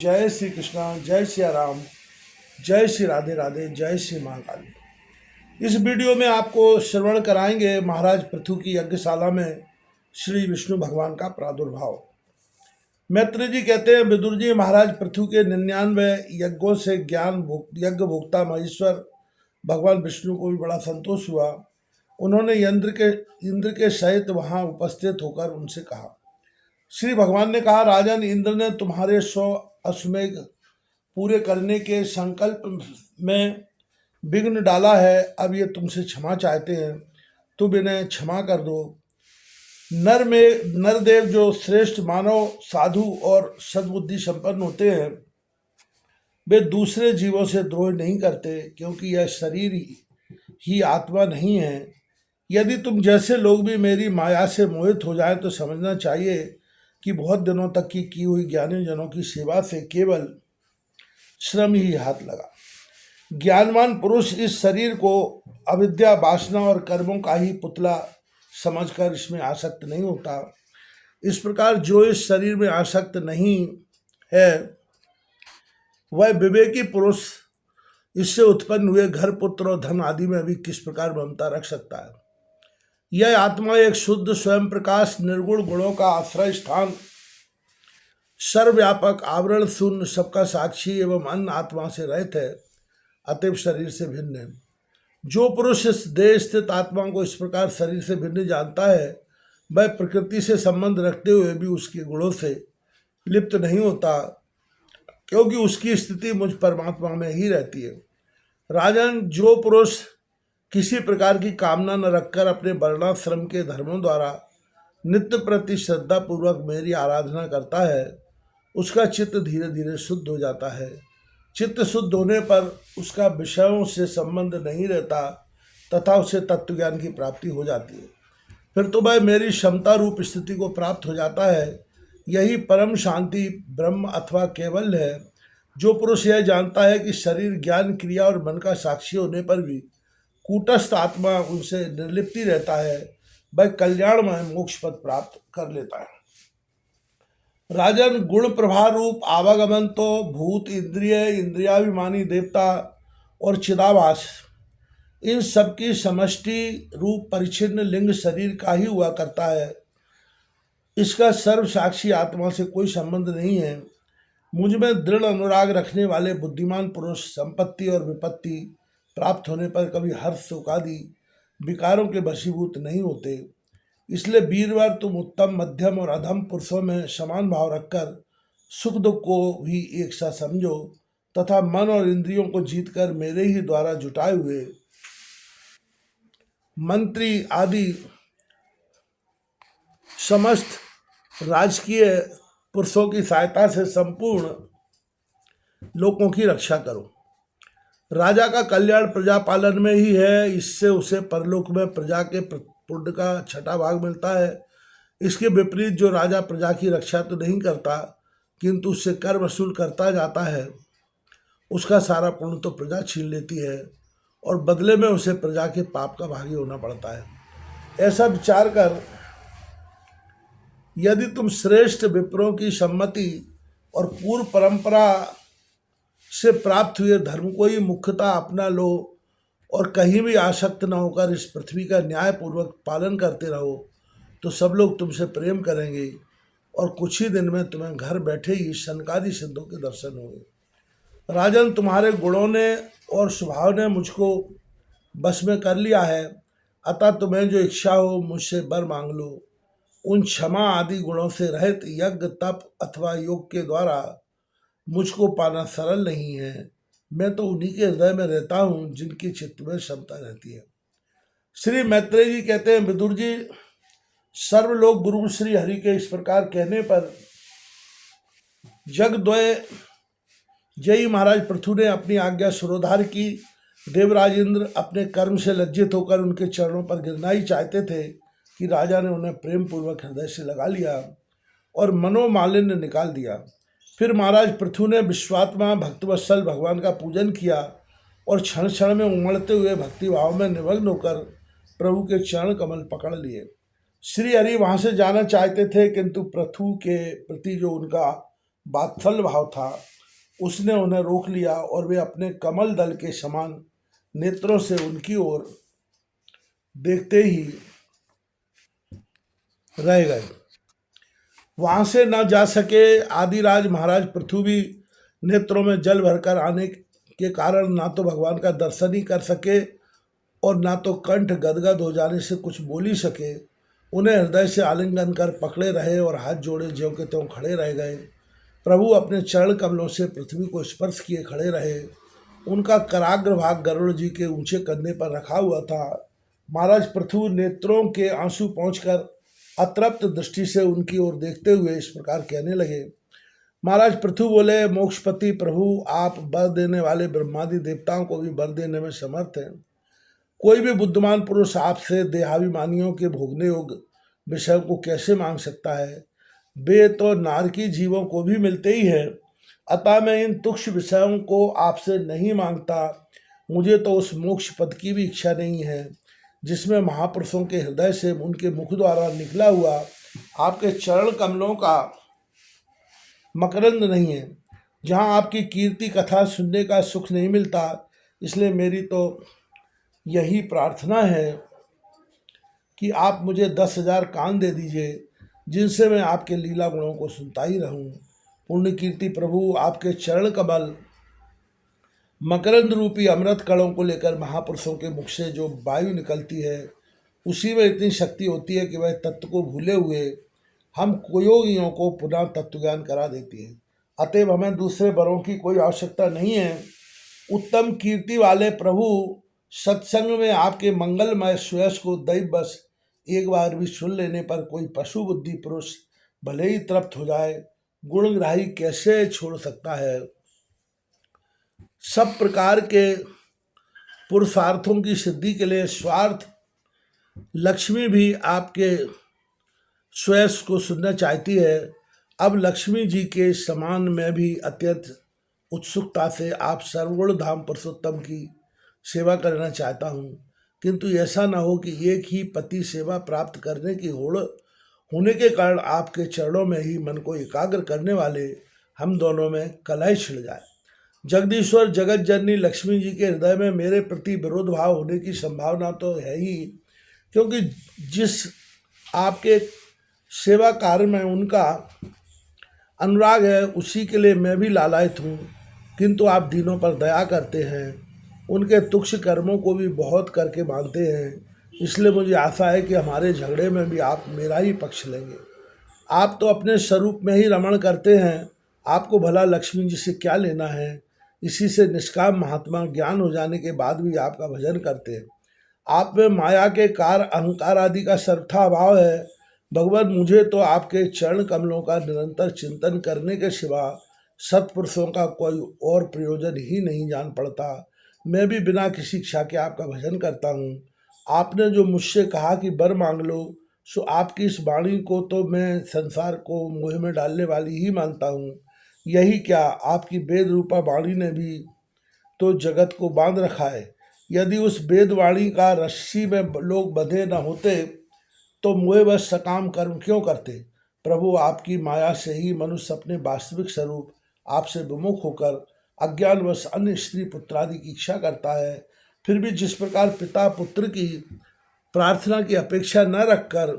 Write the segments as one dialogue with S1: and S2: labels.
S1: जय श्री कृष्णा, जय श्री राम, जय श्री राधे राधे, जय श्री महाकाली। इस वीडियो में आपको श्रवण कराएंगे महाराज पृथु की यज्ञशाला में श्री विष्णु भगवान का प्रादुर्भाव। मैत्री जी कहते हैं, विदुर जी, महाराज पृथु के 99 यज्ञों से यज्ञ भोक्ता महेश्वर भगवान विष्णु को भी बड़ा संतोष हुआ। उन्होंने इंद्र के सहित वहां उपस्थित होकर उनसे कहा। श्री भगवान ने कहा, राजन, इंद्र ने तुम्हारे 100 अश्वमेध पूरे करने के संकल्प में विघ्न डाला है। अब ये तुमसे क्षमा चाहते हैं, तुम इन्हें क्षमा कर दो। नरदेव जो श्रेष्ठ मानव, साधु और सद्बुद्धि संपन्न होते हैं, वे दूसरे जीवों से द्रोह नहीं करते, क्योंकि यह शरीर ही आत्मा नहीं है। यदि तुम जैसे लोग भी मेरी माया से मोहित हो जाएं तो समझना चाहिए कि बहुत दिनों तक की हुई ज्ञानी जनों की सेवा से केवल श्रम ही हाथ लगा। ज्ञानवान पुरुष इस शरीर को अविद्या, वासना और कर्मों का ही पुतला समझकर इसमें आसक्त नहीं होता। इस प्रकार जो इस शरीर में आसक्त नहीं है, वह विवेकी पुरुष इससे उत्पन्न हुए घर, पुत्र और धन आदि में भी किस प्रकार ममता रख सकता है। यह आत्मा एक शुद्ध स्वयं प्रकाश, निर्गुण गुणों का आश्रय स्थान, सर्वव्यापक, आवरण शून्य, सबका साक्षी एवं अन्य आत्मा से रहित है, अतएव शरीर से भिन्न है। जो पुरुष इस देह स्थित आत्मा को इस प्रकार शरीर से भिन्न जानता है, वह प्रकृति से संबंध रखते हुए भी उसके गुणों से लिप्त नहीं होता, क्योंकि उसकी स्थिति मुझ परमात्मा में ही रहती है। राजन, जो पुरुष किसी प्रकार की कामना न रखकर अपने वर्णाश्रम के धर्मों द्वारा नित्य प्रति श्रद्धा पूर्वक मेरी आराधना करता है, उसका चित्त धीरे धीरे शुद्ध हो जाता है। चित्त शुद्ध होने पर उसका विषयों से संबंध नहीं रहता तथा उसे तत्वज्ञान की प्राप्ति हो जाती है। फिर तो वह मेरी क्षमता रूप स्थिति को प्राप्त हो जाता है। यही परम शांति, ब्रह्म अथवा कैवल्य है। जो पुरुष यह जानता है कि शरीर, ज्ञान, क्रिया और मन का साक्षी होने पर भी कूटस्थ आत्मा उनसे निर्लिप्ति रहता है, वह कल्याणमय मोक्ष पद प्राप्त कर लेता है। राजन, गुण प्रभाव रूप आवागमन तो भूत, इंद्रिय, इंद्रियाभिमानी देवता और चिदाभास, इन सब की समष्टि रूप परिच्छिन्न लिंग शरीर का ही हुआ करता है। इसका सर्व साक्षी आत्मा से कोई संबंध नहीं है। मुझ में दृढ़ अनुराग रखने वाले बुद्धिमान पुरुष संपत्ति और विपत्ति प्राप्त होने पर कभी हर्ष, शोक आदि विकारों के वशीभूत नहीं होते। इसलिए वीरवर, तुम उत्तम, मध्यम और अधम पुरुषों में समान भाव रखकर सुख दुख को भी एक सा समझो तथा मन और इंद्रियों को जीतकर मेरे ही द्वारा जुटाए हुए मंत्री आदि समस्त राजकीय पुरुषों की सहायता से संपूर्ण लोगों की रक्षा करो। राजा का कल्याण प्रजा पालन में ही है। इससे उसे परलोक में प्रजा के पुण्य का 6वां भाग मिलता है। इसके विपरीत जो राजा प्रजा की रक्षा तो नहीं करता, किंतु उससे कर वसूल करता जाता है, उसका सारा पुण्य तो प्रजा छीन लेती है और बदले में उसे प्रजा के पाप का भागी होना पड़ता है। ऐसा विचार कर यदि तुम श्रेष्ठ विप्रों की सम्मति और पूर्व परंपरा से प्राप्त हुए धर्म को ही मुख्यतः अपना लो और कहीं भी आसक्त न होकर इस पृथ्वी का न्यायपूर्वक पालन करते रहो, तो सब लोग तुमसे प्रेम करेंगे और कुछ ही दिन में तुम्हें घर बैठे ही सनकादि सिद्धों के दर्शन होंगे। राजन, तुम्हारे गुणों ने और स्वभाव ने मुझको बस में कर लिया है, अतः तुम्हें जो इच्छा हो मुझसे वर मांग लो। उन क्षमा आदि गुणों से रहित यज्ञ, तप अथवा योग के द्वारा मुझको पाना सरल नहीं है। मैं तो उन्हीं के हृदय में रहता हूँ जिनकी चित्त में क्षमता रहती है। श्री मैत्रेय जी कहते हैं, विदुर जी, सर्वलोक गुरु श्री हरि के इस प्रकार कहने पर जगद्वय जयी महाराज पृथु ने अपनी आज्ञा सुरोधार की। देवराज इंद्र अपने कर्म से लज्जित होकर उनके चरणों पर गिरना ही चाहते थे कि राजा ने उन्हें प्रेम पूर्वक हृदय से लगा लिया और मनोमालिन्य निकाल दिया। फिर महाराज पृथु ने विश्वात्मा भक्तवत्सल भगवान का पूजन किया और क्षण क्षण में उमड़ते हुए भक्ति भाव में निमग्न होकर प्रभु के चरण कमल पकड़ लिए। श्री हरि वहाँ से जाना चाहते थे, किंतु पृथु के प्रति जो उनका वात्सल्य भाव था, उसने उन्हें रोक लिया और वे अपने कमल दल के समान नेत्रों से उनकी ओर देखते ही रह गए। वहां से न जा सके। आदिराज महाराज पृथु भी नेत्रों में जल भरकर आने के कारण ना तो भगवान का दर्शन ही कर सके और ना तो कंठ गदगद हो जाने से कुछ बोल ही सके। उन्हें हृदय से आलिंगन कर पकड़े रहे और हाथ जोड़े ज्यों के त्यों खड़े रह गए। प्रभु अपने चरण कमलों से पृथ्वी को स्पर्श किए खड़े रहे। उनका कराग्र भाग गरुड़ जी के ऊंचे कंधे पर रखा हुआ था। महाराज पृथु नेत्रों के आंसू पहुंचकर अतृप्त दृष्टि से उनकी ओर देखते हुए इस प्रकार कहने लगे। महाराज पृथु बोले, मोक्षपति प्रभु, आप वर देने वाले ब्रह्मादि देवताओं को भी वर देने में समर्थ हैं। कोई भी बुद्धिमान पुरुष आपसे देहाभिमानियों के भोगने योग्य विषयों को कैसे मांग सकता है? वे तो नारकी जीवों को भी मिलते ही हैं। अतः मैं इन तुच्छ विषयों को आपसे नहीं मांगता। मुझे तो उस मोक्ष पद की भी इच्छा नहीं है जिसमें महापुरुषों के हृदय से उनके मुख द्वारा निकला हुआ आपके चरण कमलों का मकरंद नहीं है, जहाँ आपकी कीर्ति कथा सुनने का सुख नहीं मिलता। इसलिए मेरी तो यही प्रार्थना है कि आप मुझे 10,000 कान दे दीजिए, जिनसे मैं आपके लीला गुणों को सुनता ही रहूं। पुण्य कीर्ति प्रभु, आपके चरण कमल मकरंद रूपी अमृत कणों को लेकर महापुरुषों के मुख से जो वायु निकलती है, उसी में इतनी शक्ति होती है कि वह तत्व को भूले हुए हम योगियों को पुनः तत्वज्ञान करा देती है। अतएव हमें दूसरे वरों की कोई आवश्यकता नहीं है। उत्तम कीर्ति वाले प्रभु, सत्संग में आपके मंगलमय सुयश को दैव बस एक बार भी सुन लेने पर कोई पशु बुद्धि पुरुष भले ही तृप्त हो जाए, गुणग्राही कैसे छोड़ सकता है? सब प्रकार के पुरुषार्थों की सिद्धि के लिए स्वार्थ लक्ष्मी भी आपके स्वयं को सुनना चाहती है। अब लक्ष्मी जी के समान मैं भी अत्यंत उत्सुकता से आप सर्वगुण धाम पुरुषोत्तम की सेवा करना चाहता हूँ, किंतु ऐसा न हो कि एक ही पति सेवा प्राप्त करने की होड़ होने के कारण आपके चरणों में ही मन को एकाग्र करने वाले हम दोनों में कलह छिड़ जाए। जगदीश्वर जगत जननी लक्ष्मी जी के हृदय में मेरे प्रति विरोध भाव होने की संभावना तो है ही, क्योंकि जिस आपके सेवा कार्य में उनका अनुराग है उसी के लिए मैं भी लालायित हूँ। किंतु आप दीनों पर दया करते हैं, उनके तुच्छ कर्मों को भी बहुत करके मानते हैं। इसलिए मुझे आशा है कि हमारे झगड़े में भी आप मेरा ही पक्ष लेंगे। आप तो अपने स्वरूप में ही रमण करते हैं, आपको भला लक्ष्मी जी से क्या लेना है? इसी से निष्काम महात्मा ज्ञान हो जाने के बाद भी आपका भजन करते हैं। आप में माया के कार अहंकार आदि का सर्वथा अभाव है। भगवान, मुझे तो आपके चरण कमलों का निरंतर चिंतन करने के सिवा सत्पुरुषों का कोई और प्रयोजन ही नहीं जान पड़ता। मैं भी बिना किसी इच्छा के आपका भजन करता हूँ। आपने जो मुझसे कहा कि वर मांग लो, सो आपकी इस वाणी को तो मैं संसार को मुँह में डालने वाली ही मानता हूँ। यही क्या, आपकी वेद रूपा वाणी ने भी तो जगत को बांध रखा है। यदि उस वेद वाणी का रस्सी में लोग बंधे न होते तो मोह बस सकाम कर्म क्यों करते? प्रभु, आपकी माया से ही मनुष्य अपने वास्तविक स्वरूप आपसे विमुख होकर अज्ञानवश अन्य स्त्री पुत्रादि की इच्छा करता है। फिर भी जिस प्रकार पिता पुत्र की प्रार्थना की अपेक्षा न रखकर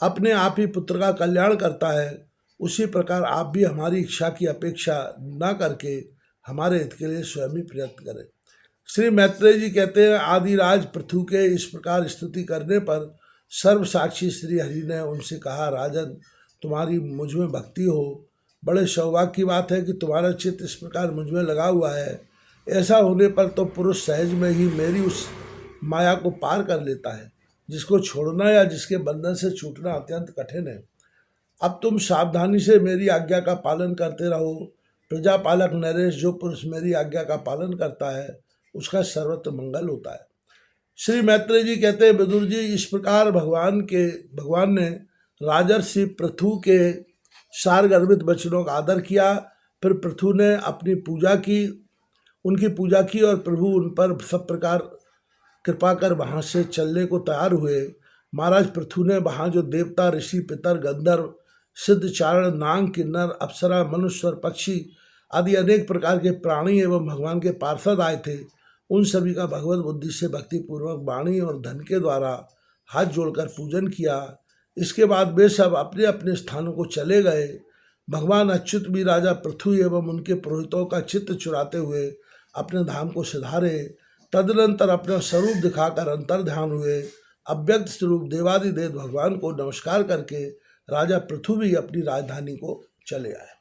S1: अपने आप ही पुत्र का कल्याण करता है, उसी प्रकार आप भी हमारी इच्छा की अपेक्षा न करके हमारे हित के लिए स्वयं ही प्रयत्न करें। श्री मैत्रेय जी कहते हैं, आदिराज पृथु के इस प्रकार स्तुति करने पर सर्व साक्षी श्री हरि ने उनसे कहा, राजन, तुम्हारी मुझ में भक्ति हो, बड़े सौभाग्य की बात है कि तुम्हारा चित्त इस प्रकार मुझ में लगा हुआ है। ऐसा होने पर तो पुरुष सहज में ही मेरी उस माया को पार कर लेता है, जिसको छोड़ना या जिसके बंधन से छूटना अत्यंत कठिन है। अब तुम सावधानी से मेरी आज्ञा का पालन करते रहो। प्रजापालक नरेश, जो पुरुष मेरी आज्ञा का पालन करता है उसका सर्वत्र मंगल होता है। श्री मैत्रेय जी कहते हैं, विदुर जी, इस प्रकार भगवान ने राजर्षि पृथु के सारगर्भित वचनों का आदर किया। फिर पृथु ने अपनी उनकी पूजा की और प्रभु उन पर सब प्रकार कृपा कर वहाँ से चलने को तैयार हुए। महाराज पृथु ने वहाँ जो देवता, ऋषि, पितर, गंधर्व सिद्ध, चारण, नाग, किन्नर, अप्सरा, मनुष्य और पक्षी आदि अनेक प्रकार के प्राणी एवं भगवान के पार्षद आए थे। उन सभी का भगवत बुद्धि से भक्तिपूर्वक वाणी और धन के द्वारा हाथ जोड़कर पूजन किया। इसके बाद वे सब अपने अपने स्थानों को चले गए। भगवान अच्युत भी राजा पृथु एवं उनके पुरोहितों का चित्त चुराते हुए अपने धाम को सिधारे। तदनंतर अपना स्वरूप दिखाकर अंतर ध्यान हुए। अव्यक्त स्वरूप देवादिदेव भगवान को नमस्कार करके राजा पृथु भी अपनी राजधानी को चले आए।